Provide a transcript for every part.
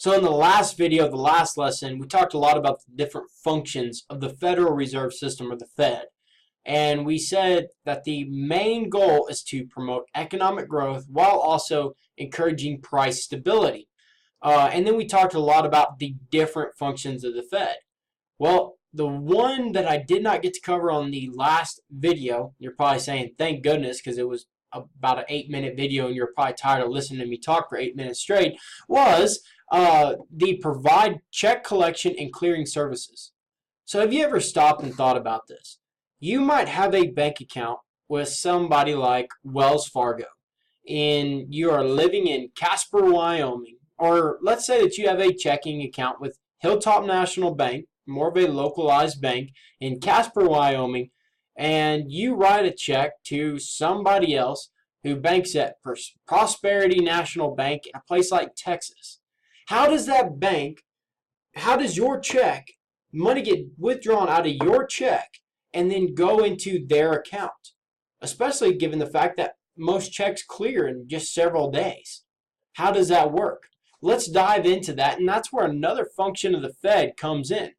So in the last video, the last lesson, we talked a lot about the different functions of the Federal Reserve System, or the Fed. And we said that the main goal is to promote economic growth while also encouraging price stability. And then we talked a lot about the different functions of the Fed. Well, the one that I did not get to cover on the last video, you're probably saying, thank goodness, because it was about an 8-minute video and you're probably tired of listening to me talk for 8 minutes straight, was the provide check collection and clearing services. So have you ever stopped and thought about this? You might have a bank account with somebody like Wells Fargo, and you are living in Casper, Wyoming, or let's say that you have a checking account with Hilltop National Bank, more of a localized bank in Casper, Wyoming, and you write a check to somebody else who banks at Prosperity National Bank in a place like Texas. How does that bank, how does your check, money get withdrawn out of your check and then go into their account? Especially given the fact that most checks clear in just several days. How does that work? Let's dive into that, and that's where another function of the Fed comes in.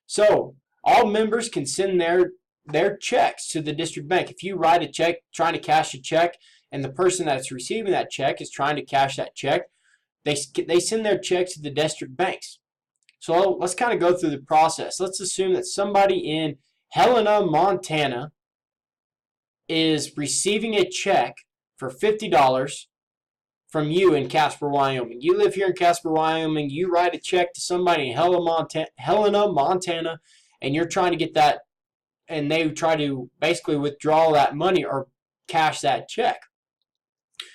So all members can send their checks to the district bank. If you write a check trying to cash a check and the person that's receiving that check is trying to cash that check, they send their checks to the district banks. So let's kind of go through the process. Let's assume that somebody in Helena, Montana is receiving a check for $50 from you in Casper, Wyoming. You live here in Casper, Wyoming. You write a check to somebody in Helena, Montana, and you're trying to get that, and they try to basically withdraw that money or cash that check.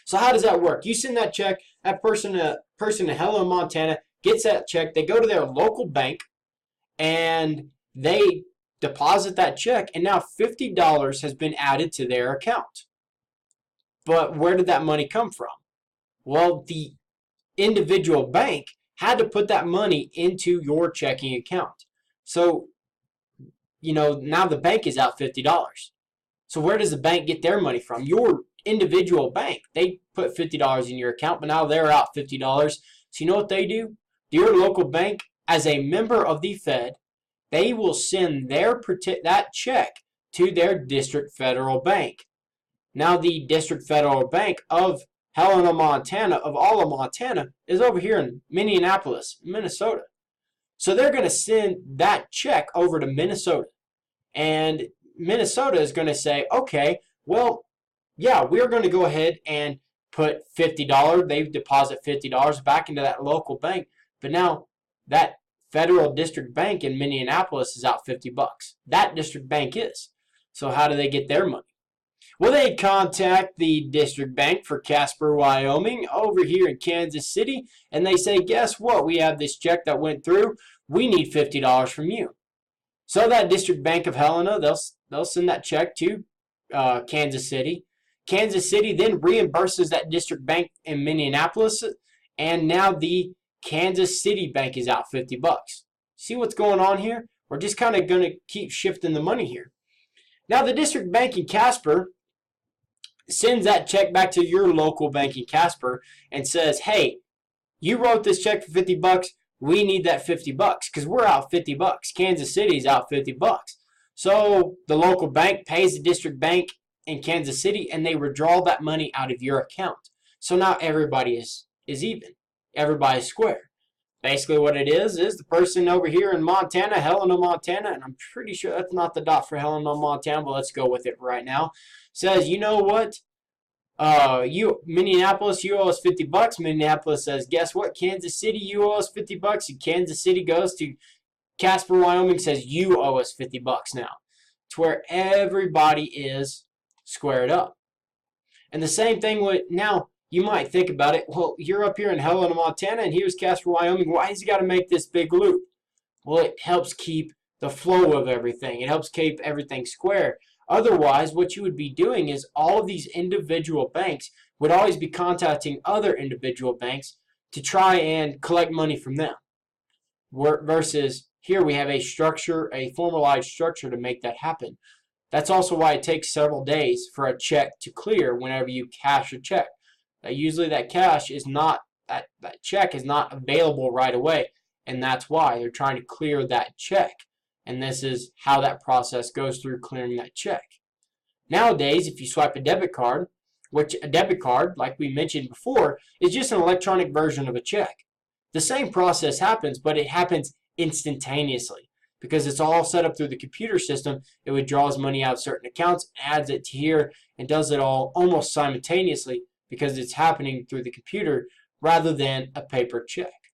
So how does that work? You send that check, that person in Helena, Montana gets that check, they go to their local bank, and they deposit that check, and now $50 has been added to their account. But where did that money come from? Well, the individual bank had to put that money into your checking account. So, now the bank is out $50. So where does the bank get their money from? Your individual bank. They put $50 in your account, but now they're out $50. So you know what they do? Your local bank, as a member of the Fed, they will send that check to their district federal bank. Now the district federal bank of Helena, Montana, of all of Montana, is over here in Minneapolis, Minnesota. So they're going to send that check over to Minnesota. And Minnesota is going to say, okay, well, yeah, we're going to go ahead and put $50. They deposit $50 back into that local bank. But now that federal district bank in Minneapolis is out $50. That district bank is. So how do they get their money? Well, they contact the district bank for Casper, Wyoming, over here in Kansas City, and they say, guess what? We have this check that went through. We need $50 from you. So that district bank of Helena, they'll send that check to Kansas City. Kansas City then reimburses that district bank in Minneapolis, and now the Kansas City bank is out $50. See what's going on here? We're just kind of going to keep shifting the money here. Now the district bank in Casper sends that check back to your local bank in Casper and says, hey, you wrote this check for $50. We need that $50 because we're out $50. Kansas City's out $50. So the local bank pays the district bank in Kansas City, and they withdraw that money out of your account. So now everybody is even. Everybody's square. Basically what it is the person over here in Montana, Helena, Montana, and I'm pretty sure that's not the dot for Helena, Montana, but let's go with it right now, says, you know what? Minneapolis, you owe us $50. Minneapolis says, guess what? Kansas City, you owe us $50. And Kansas City goes to Casper, Wyoming, says, you owe us $50 now. It's where everybody is squared up. And the same thing with, now, you might think about it, well, you're up here in Helena, Montana, and here's Casper, Wyoming. Why has he got to make this big loop? Well, it helps keep the flow of everything. It helps keep everything square. Otherwise, what you would be doing is all of these individual banks would always be contacting other individual banks to try and collect money from them. Versus here we have a structure, a formalized structure to make that happen. That's also why it takes several days for a check to clear whenever you cash a check. Usually that cash is not that check is not available right away, and that's why they're trying to clear that check. And this is how that process goes through clearing that check. Nowadays, if you swipe a debit card, which a debit card, like we mentioned before, is just an electronic version of a check. The same process happens, but it happens instantaneously because it's all set up through the computer system. It withdraws money out of certain accounts, adds it to here, and does it all almost simultaneously because it's happening through the computer rather than a paper check.